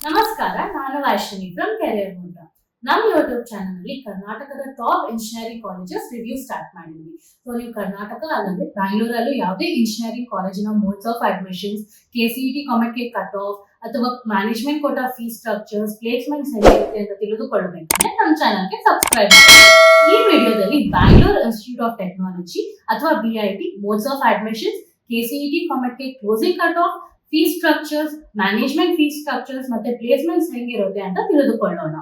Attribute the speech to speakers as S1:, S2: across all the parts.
S1: ನಮಸ್ಕಾರ, ನಾನು Vaishnavi from career Mudra. ನಮ್ಮ ಯೂಟ್ಯೂಬ್ ಚಾನಲ್ ಅಲ್ಲಿ ಕರ್ನಾಟಕದ top engineering colleges review start ಮಾಡಿದ್ವಿ. ಸೊ ನೀವು ಕರ್ನಾಟಕ ಅಲ್ಲದೆ ಬ್ಯಾಂಗ್ಳೂರಲ್ಲೂ ಯಾವುದೇ ಇಂಜಿನಿಯರಿಂಗ್ ಕಾಲೇಜಿನ modes of admissions, KCET COMEDK cut off ಅಥವಾ management quota fees structures, placements ಹೇಗಿರುತ್ತೆ ಅಂತ ತಿಳಿದುಕೊಳ್ಳಬೇಕಂದ್ರೆ ನಮ್ಮ ಚಾನಲ್ಗೆ ಸಬ್ಸ್ಕ್ರೈಬ್ ಮಾಡಿ. ಈ ವಿಡಿಯೋದಲ್ಲಿ ಬ್ಯಾಂಗ್ಳೂರ್ ಇನ್ಸ್ಟಿಟ್ಯೂಟ್ ಆಫ್ ಟೆಕ್ನಾಲಜಿ ಅಥವಾ BIT modes of admissions, KCET COMEDK closing cut off, fees structures, management fees structures ಮತ್ತೆ ಪ್ಲೇಸ್ಮೆಂಟ್ಸ್ ಹೆಂಗಿರುತ್ತೆ ಅಂತ ತಿಳಿದುಕೊಳ್ಳೋಣ.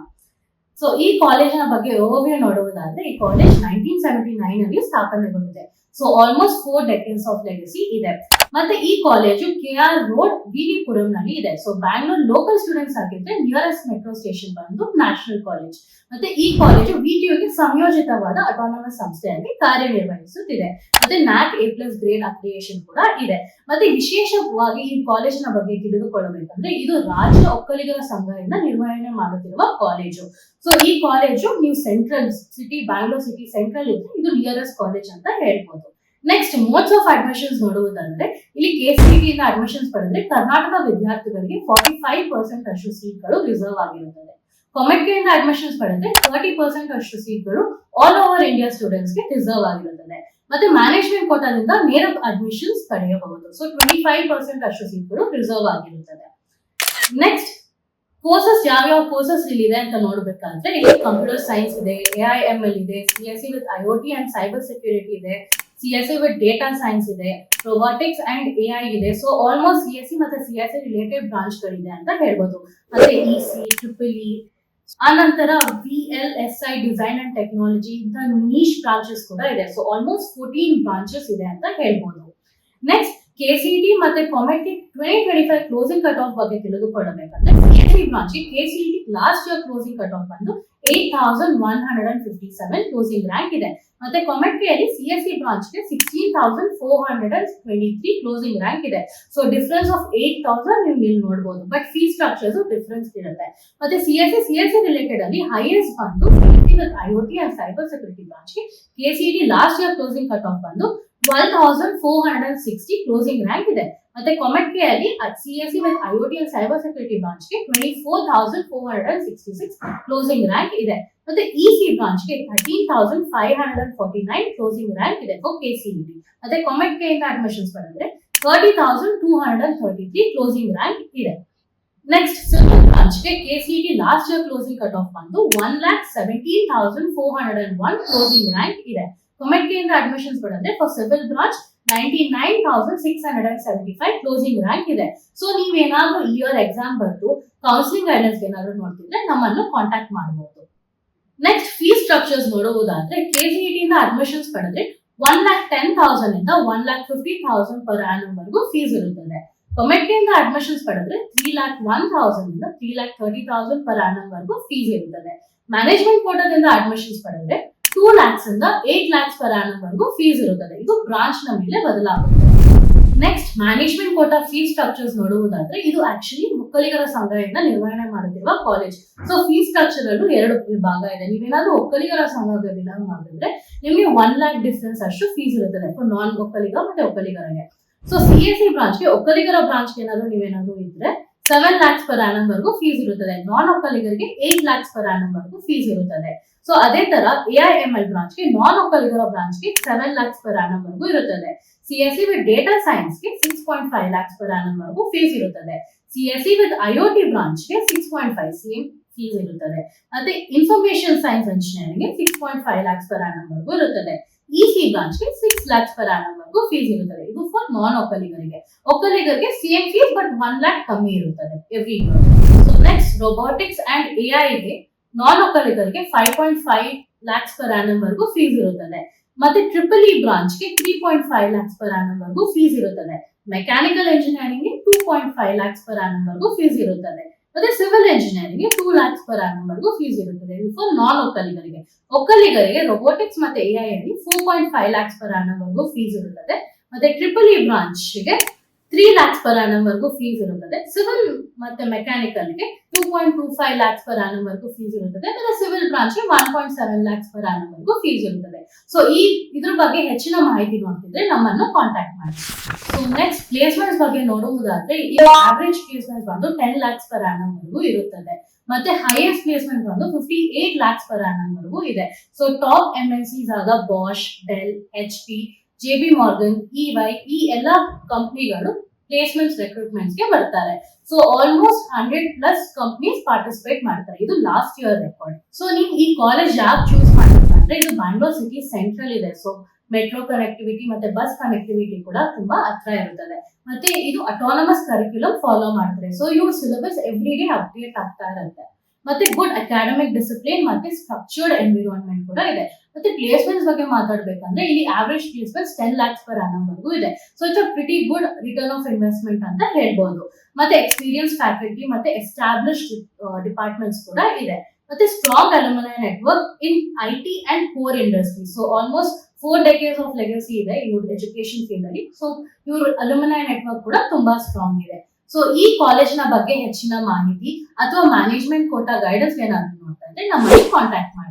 S1: ಸೊ ಈ ಕಾಲೇಜಿನ ಬಗ್ಗೆ ಓವರ್ವ್ಯೂ ನೋಡುವುದಾದ್ರೆ, ಈ ಕಾಲೇಜ್ 1979 ಅಲ್ಲಿ ಸ್ಥಾಪನೆಗೊಂಡಿದೆ. So almost 4 decades of legacy ಇದೆ. ಮತ್ತೆ ಈ ಕಾಲೇಜು KR ರೋಡ್, ವಿವಿಪುರಂ ನಲ್ಲಿ ಇದೆ. ಸೊ ಬ್ಯಾಂಗ್ಳೂರ್ ಲೋಕಲ್ ಸ್ಟೂಡೆಂಟ್ಸ್ ಆಗಿದ್ರೆ ನಿಯರೆಸ್ಟ್ ಮೆಟ್ರೋ ಸ್ಟೇಷನ್ ಬಂದು ನ್ಯಾಷನಲ್ ಕಾಲೇಜ್. ಮತ್ತೆ ಈ ಕಾಲೇಜು ವಿಟಿಯುಗೆ ಸಂಯೋಜಿತವಾದ ಅಟಾನಮಸ್ ಸಂಸ್ಥೆಯಾಗಿ ಕಾರ್ಯನಿರ್ವಹಿಸುತ್ತಿದೆ. ಮತ್ತೆ NAC A+ ಗ್ರೇಡ್ ಅಕ್ರಿಯೇಷನ್ ಕೂಡ ಇದೆ. ಮತ್ತೆ ವಿಶೇಷವಾಗಿ ಈ ಕಾಲೇಜಿನ ಬಗ್ಗೆ ತಿಳಿದುಕೊಳ್ಳಬೇಕಂದ್ರೆ, ಇದು ರಾಜ್ಯ ಒಕ್ಕಲಿಗರ ಸಂಘದಿಂದ ನಿರ್ವಹಣೆ ಮಾಡುತ್ತಿರುವ ಕಾಲೇಜು. ಸೊ ಈ ಕಾಲೇಜು ನೀವು central city, Bangalore city central ಇದ್ರೆ ಇದು ನಿಯರೆಸ್ಟ್ ಕಾಲೇಜ್ ಅಂತ ಹೇಳ್ಬೋದು. ನೆಕ್ಸ್ಟ್ ಮೋಡ್ಸ್ ಆಫ್ ಅಡ್ಮಿಷನ್ಸ್ ನೋಡುವುದಂದ್ರೆ, ಇಲ್ಲಿ KCET ಇಂದ ಅಡ್ಮಿಷನ್ಸ್ ಪಡೆದ್ರೆ ಕರ್ನಾಟಕ ವಿದ್ಯಾರ್ಥಿಗಳಿಗೆ 45% ಅಷ್ಟು ಸೀಟ್ಗಳು ರಿಸರ್ವ್ ಆಗಿರುತ್ತದೆ. ಕಾಮೆಟ್ ಇಂದ ಅಡ್ಮಿಷನ್ಸ್ ಪಡೆದ್ರೆ 30% ಅಷ್ಟು ಸೀಟ್ಗಳು ಆಲ್ ಓವರ್ ಇಂಡಿಯಾ ಸ್ಟೂಡೆಂಟ್ಸ್ ಗೆ ರಿಸರ್ವ್ ಆಗಿರುತ್ತದೆ. ಮತ್ತೆ ಮ್ಯಾನೇಜ್ಮೆಂಟ್ ಕೋಟಾದಿಂದ ನೇರ ಅಡ್ಮಿಷನ್ಸ್ ಪಡೆಯಬಹುದು. ಸೊ 25% ಅಷ್ಟು ಸೀಟ್ಗಳು ರಿಸರ್ವ್ ಆಗಿರುತ್ತದೆ. ನೆಕ್ಸ್ಟ್ ಕೋರ್ಸಸ್ ಯಾವ್ಯಾವ ಕೋರ್ಸಸ್ ಇಲ್ಲಿದೆ ಅಂತ ನೋಡ್ಬೇಕಾದ್ರೆ, ಇಲ್ಲಿ ಕಂಪ್ಯೂಟರ್ ಸೈನ್ಸ್ ಇದೆ, AIML ಇದೆ, CSE with IoT and cyber security ಇದೆ, CSE ವಿತ್ ಡೇಟಾ ಸೈನ್ಸ್ ಇದೆ, ರೊಬಾಟಿಕ್ಸ್ ಅಂಡ್ AI ಇದೆ. ಸೊ ಆಲ್ಮೋಸ್ಟ್ CSE ಮತ್ತೆ CSE ರಿಲೇಟೆಡ್ ಬ್ರಾಂಚ್ ಗಳಿದೆ ಅಂತ ಹೇಳ್ಬೋದು. ಮತ್ತೆ EC, EEE, ಆನಂತರ VLSI ಡಿಸೈನ್ ಅಂಡ್ ಟೆಕ್ನಾಲಜಿ ಇಂತ ನೀಶ್ ಬ್ರಾಂಚಸ್ ಕೂಡ ಇದೆ. ಸೊ ಆಲ್ಮೋಸ್ಟ್ 14 ಬ್ರಾಂಚಸ್ ಇದೆ ಅಂತ ಹೇಳ್ಬೋದು. ನೆಕ್ಸ್ಟ್ KCET ಮತ್ತೆ ಕಾಮೆಟ್ 2025 ಕ್ಲೋಸಿಂಗ್ ಕಟ್ ಆಫ್ ಬಗ್ಗೆ ತಿಳಿದುಕೊಳ್ಳಬೇಕಂದ್ರೆ, CSE branch KCET last year closing cut off ಬಂದು 8157 ಕ್ಲೋಸಿಂಗ್ ರ್ಯಾಂಕ್ ಇದೆ. ಮತ್ತೆ ಕಾಮೆಟ್ ಅಲ್ಲಿ CSE ಬ್ರಾಂಚ್ ಗೆ 16423 ಕ್ಲೋಸಿಂಗ್ ರ್ಯಾಂಕ್ ಇದೆ. ಸೊ ಡಿಫರೆನ್ಸ್ ಆಫ್ 8000 ನೀವು ಇಲ್ಲಿ ನೋಡಬಹುದು. ಬಟ್ ಫೀಸ್ ಸ್ಟ್ರಕ್ಚರ್ಸ್ ಡಿಫರೆನ್ಸ್ ಇರುತ್ತೆ. ಮತ್ತೆ CSE ರಿಲೇಟೆಡ್ ಅಲ್ಲಿ ಹೈಯೆಸ್ಟ್ ಬಂದು CSE with IoT and cyber security branch ಗೆ KCET last year closing cut off ಬಂದು 12,460 ಕ್ಲೋಸಿಂಗ್ ರ್ಯಾಂಕ್ ಇದೆ. ಮತ್ತೆ ಕಾಮೆಟ್ ಅಲ್ಲಿ CSE with IoT and cyber security branch ಗೆ 24,466 ಕ್ಲೋಸಿಂಗ್ ರ್ಯಾಂಕ್ ಇದೆ. ಮತ್ತೆ EC ಬ್ರಾಂಚ್ ಗೆ 13,549 ಕ್ಲೋಸಿಂಗ್ ರ್ಯಾಂಕ್ ಇದೆ ಫಾರ್ KCET. ಮತ್ತೆ ಕಾಮೆಟ್ ಇಂದ ಅಡ್ಮಿಷನ್ಸ್ ಪಡೆದ್ರೆ 30,233 ಕ್ಲೋಸಿಂಗ್ ರ್ಯಾಂಕ್ ಇದೆ. ನೆಕ್ಸ್ಟ್ ಸಿವಿಲ್ ಬ್ರಾಂಚ್ ಗೆ KCET last year closing cut off ಬಂದು 1,17,401 ಕ್ಲೋಸಿಂಗ್ ರ್ಯಾಂಕ್ ಇದೆ. ಕಾಮೆಟ್ ಇಂದ ಅಡ್ಮಿಷನ್ಸ್ ಪಡೆದ್ರೆ for civil branch 99,675 closing rank ಇದೆ. ಸೊ ನೀವೇನಾದ್ರೂ ಇಯರ್ ಎಕ್ಸಾಮ್ ಬರೆದು ಕೌನ್ಸಿಲಿಂಗ್ ಗೈಡೆನ್ಸ್ ಏನಾದ್ರು ನೋಡ್ತಿದ್ರೆ ನಮ್ಮನ್ನು ಕಾಂಟ್ಯಾಕ್ಟ್ ಮಾಡಬಹುದು. ನೆಕ್ಸ್ಟ್ ಫೀಸ್ ಸ್ಟ್ರಕ್ಚರ್ಸ್ ನೋಡುವುದಾದ್ರೆ, KCET ಇಂದ ಅಡ್ಮಿಷನ್ಸ್ ಪಡೆದ್ರೆ 1,10,000 ಇಂದ 1,50,000 ಪರ್ ಆನಮ್ ವರೆಗೂ ಫೀಸ್ ಇರುತ್ತದೆ. ಕಾಮೆಟ್ ಇಂದ ಅಡ್ಮಿಷನ್ಸ್ ಪಡೆದ್ರೆ 3,01,000 ಇಂದ 3,30,000 ಪರ್ ಆನಮ್ ವರೆಗೂ ಫೀಸ್ ಇರುತ್ತದೆ. ಮ್ಯಾನೇಜ್ಮೆಂಟ್ ಕೋಟಾದಿಂದ ಅಡ್ಮಿಷನ್ಸ್ ಪಡೆದ್ರೆ 2 lakhs ಇಂದ 8 lakhs ಪರ್ ಆನಮ್ ವರೆಗೂ ಫೀಸ್ ಇರುತ್ತದೆ. ಇದು ಬ್ರಾಂಚ್ ನ ಮೇಲೆ ಬದಲಾಗುತ್ತದೆ. Next management quota fees structures ನೋಡುವುದಾದ್ರೆ, ಇದು ಆಕ್ಚುಲಿ ಒಕ್ಕಲಿಗರ ಸಂಘದಿಂದ ನಿರ್ವಹಣೆ ಮಾಡುತ್ತಿರುವ ಕಾಲೇಜ್. ಸೊ ಫೀಸ್ ಸ್ಟ್ರಕ್ಚರ್ ಅಲ್ಲೂ 2 ವಿಭಾಗ ಇದೆ. ನೀವೇನಾದ್ರೂ ಒಕ್ಕಲಿಗರ ಸಂಘಕ್ಕೆ ಬಿಲಾಂಗ್ ಮಾಡಿದ್ರೆ ನಿಮಗೆ 1 lakh ಡಿಫರೆನ್ಸ್ ಅಷ್ಟು ಫೀಸ್ ಇರುತ್ತದೆ ಫಾರ್ ನಾನ್ ಒಕ್ಕಲಿಗ ಮತ್ತೆ ಒಕ್ಕಲಿಗರಿಗೆ. ಸೊ CSE ಬ್ರಾಂಚ್ ಗೆ ಒಕ್ಕಲಿಗರ ಬ್ರಾಂಚ್ ನೀವೇನಾದ್ರೂ ಇದ್ರೆ 7 lakhs ಪರ್ ಆನಮ್ ವರೆಗೂ ಫೀಸ್ ಇರುತ್ತದೆ. ನಾನ್ ಒಕ್ಕಲಿಗರಿಗೆ 8 lakhs ಪರ್ ಆನಮ್ ವರೆಗೂ ಫೀಸ್ ಇರುತ್ತದೆ. ಸೊ ಅದೇ ತರ AIML ಬ್ರಾಂಚ್ ಗೆ ನಾನ್ ಒಕ್ಕಲಿಗರ ಬ್ರಾಂಚ್ ಗೆ 7 lakhs ಪರ್ ಆನಮ್ ವರೆಗೂ ಇರುತ್ತದೆ. CSE ವಿತ್ ಡೇಟಾ ಸೈನ್ಸ್ ಗೆ 6.5 lakhs ಪರ್ ಆನಮ್ ವರೆಗೂ ಫೀಸ್ ಇರುತ್ತದೆ. CSE ವಿತ್ IoT ಬ್ರಾಂಚ್ ಗೆ 6.5 ಸೇಮ್ ಫೀಸ್ ಇರುತ್ತದೆ. ಮತ್ತೆ ಇನ್ಫಾರ್ಮೇಶನ್ ಸೈನ್ಸ್ ಇಂಜಿನಿಯರಿಂಗ್ ಗೆ 6.5 lakhs ಪರ್ ಆನಮ್ ವರೆಗೂ ಇರುತ್ತದೆ. EC ಬ್ರಾಂಚ್ ಗೆ 6 lakhs ಪರ್ ಆನಮ್ ವರೆಗೂ ಫೀಸ್ ಇರುತ್ತದೆ. ಇದು ಫಾರ್ ನಾನ್ ಒಕ್ಕಲಿಗರಿಗೆ. ಒಕ್ಕಲಿಗರಿಗೆ ಸೇಮ್ ಫೀಸ್ ಬಟ್ 1 lakh ಕಮ್ಮಿ ಇರುತ್ತದೆ every year. So next robotics and AI ಗೆ ನಾನ್ ಒಕ್ಕಲಿಗರಿಗೆ 5.5 lakhs ಪರ್ ಆನಮ್ ವರೆಗೂ ಫೀಸ್ ಇರುತ್ತದೆ. ಮತ್ತೆ EEE ಬ್ರಾಂಚ್ ಗೆ 3.5 lakhs ಪರ್ ಆನಮ್ ವರೆಗೂ ಫೀಸ್ ಇರುತ್ತದೆ. ಮೆಕ್ಯಾನಿಕಲ್ ಇಂಜಿನಿಯರಿಂಗ್ ಗೆ 2.5 lakhs ಪರ್ ಆನಮ್ ವರೆಗೂ ಫೀಸ್ ಇರುತ್ತದೆ. ಮತ್ತೆ ಸಿವಿಲ್ ಇಂಜಿನಿಯರಿಂಗ್ ಗೆ 2 lakhs ಪರ್ ಆನಮ್ ವರೆಗೂ ಫೀಸ್ ಇರುತ್ತದೆ. ಇದು ಫಾರ್ ನಾನ್ ಒಕ್ಕಲಿಗರಿಗೆ. ಒಕ್ಕಲಿಗರಿಗೆ ರೊಬಾಟಿಕ್ಸ್ ಮತ್ತೆ AI ಅಲ್ಲಿ 4.5 lakhs ಪರ್ ಆನಮ್ ವರೆಗೂ ಫೀಸ್ ಇರುತ್ತದೆ. ಮತ್ತೆ EEE ಬ್ರಾಂಚ್ ಗೆ 3 lakhs per annum ವರೆಗೂ ಫೀಸ್ ಇರುತ್ತದೆ. ಸಿವಿಲ್ ಮತ್ತೆ ಮೆಕ್ಯಾನಿಕಲ್ ಗೆ 2.25 lakhs per annum ವರೆಗೂ ಫೀಸ್ ಇರುತ್ತದೆ. ಮತ್ತೆ ಸಿವಿಲ್ ಬ್ರಾಂಚ್ ಗೆ 1.7 lakhs per annum ವರೆಗೂ ಫೀಸ್ ಇರುತ್ತದೆ. ಸೊ ಇದ್ರ ಬಗ್ಗೆ ಹೆಚ್ಚಿನ ಮಾಹಿತಿ ನೋಡ್ತಿದ್ರೆ ನಮ್ಮನ್ನು ಕಾಂಟ್ಯಾಕ್ಟ್ ಮಾಡಿ. ಸೊ ನೆಕ್ಸ್ಟ್ ಪ್ಲೇಸ್ಮೆಂಟ್ಸ್ ಬಗ್ಗೆ ನೋಡುವುದಾದ್ರೆ ಈ ಆವರೇಜ್ ಪ್ಲೇಸ್ಮೆಂಟ್ ಬಂದು 10 lakhs per annum ವರೆಗೂ ಇರುತ್ತದೆ. ಮತ್ತೆ ಹೈಯೆಸ್ಟ್ ಪ್ಲೇಸ್ಮೆಂಟ್ ಬಂದು 58 lakhs per annum ವರೆಗೂ ಇದೆ. ಸೊ ಟಾಪ್ MNCs ಆದ Bosch, del, HP, JB Morgan, EY ಈ ಎಲ್ಲಾ ಕಂಪನಿಗಳು ಪ್ಲೇಸ್ಮೆಂಟ್ಸ್ ರಿಕ್ರೂಟ್ಮೆಂಟ್ಸ್ ಗೆ ಬರ್ತಾರೆ. ಸೊ ಆಲ್ಮೋಸ್ಟ್ 100+ ಕಂಪನೀಸ್ ಪಾರ್ಟಿಸಿಪೇಟ್ ಮಾಡ್ತಾರೆ. ಇದು ಲಾಸ್ಟ್ ಇಯರ್ ರೆಕಾರ್ಡ್. ಸೊ ನೀವು ಈ ಕಾಲೇಜ್ ಯಾಕೆ ಚೂಸ್ ಮಾಡ್ಬೇಕಂದ್ರೆ ಇದು ಬ್ಯಾಂಗ್ಳೂರ್ ಸಿಟಿ ಸೆಂಟ್ರಲ್ ಇದೆ. ಸೊ ಮೆಟ್ರೋ ಕನೆಕ್ಟಿವಿಟಿ ಮತ್ತೆ ಬಸ್ ಕನೆಕ್ಟಿವಿಟಿ ಕೂಡ ತುಂಬಾ ಹತ್ರ ಇರುತ್ತದೆ. ಮತ್ತೆ ಇದು ಅಟಾನಮಸ್ ಕರಿಕ್ಯುಲಮ್ ಫಾಲೋ ಮಾಡ್ತಾರೆ. ಸೊ ಇವ್ರ ಸಿಲೆಬಸ್ ಎವ್ರಿ ಡೇ ಅಪ್ಡೇಟ್ ಆಗ್ತಾ ಇರುತ್ತೆ. ಮತ್ತೆ ಗುಡ್ ಅಕಾಡೆಮಿಕ್ ಡಿಸಿಪ್ಲಿನ್ ಮತ್ತೆ ಸ್ಟ್ರಕ್ಚರ್ಡ್ ಎನ್ವಿರಾನ್ಮೆಂಟ್ ಕೂಡ ಇದೆ. ಮತ್ತೆ ಪ್ಲೇಸ್ಮೆಂಟ್ಸ್ ಬಗ್ಗೆ ಮಾತಾಡ್ಬೇಕಂದ್ರೆ ಇಲ್ಲಿ average placements 10 lakhs per annum ವರೆಗೂ ಇದೆ. So it's a pretty good return of investment ಅಂತ ಹೇಳ್ಬೋದು. ಮತ್ತೆ ಎಕ್ಸ್ಪೀರಿಯನ್ಸ್ ಫ್ಯಾಕಲ್ಟಿ ಮತ್ತೆ ಎಸ್ಟಾಬ್ಲಿಷ್ಡ್ ಡಿಪಾರ್ಟ್ಮೆಂಟ್ಸ್ ಕೂಡ ಇದೆ. ಮತ್ತೆ strong alumni network in IT and core industry. So almost 4 decades of legacy ಇದೆ ಇವ್ರ ಎಜುಕೇಶನ್ ಫೀಲ್ಡ್ ಅಲ್ಲಿ. ಸೊ ಇವ್ರ ಅಲ್ಯುಮಿನಿ ನೆಟ್ವರ್ಕ್ ಕೂಡ ತುಂಬಾ ಸ್ಟ್ರಾಂಗ್ ಇದೆ. ಸೊ ಈ ಕಾಲೇಜಿನ ಬಗ್ಗೆ ಹೆಚ್ಚಿನ ಮಾಹಿತಿ ಅಥವಾ ಮ್ಯಾನೇಜ್ಮೆಂಟ್ ಕೋಟಾ ಗೈಡೆನ್ಸ್ ಏನಾದ್ರು ನೋಡ್ತಾ ಇದ್ರೆ ನಮ್ಮನ್ನು ಕಾಂಟ್ಯಾಕ್ಟ್ ಮಾಡಿ.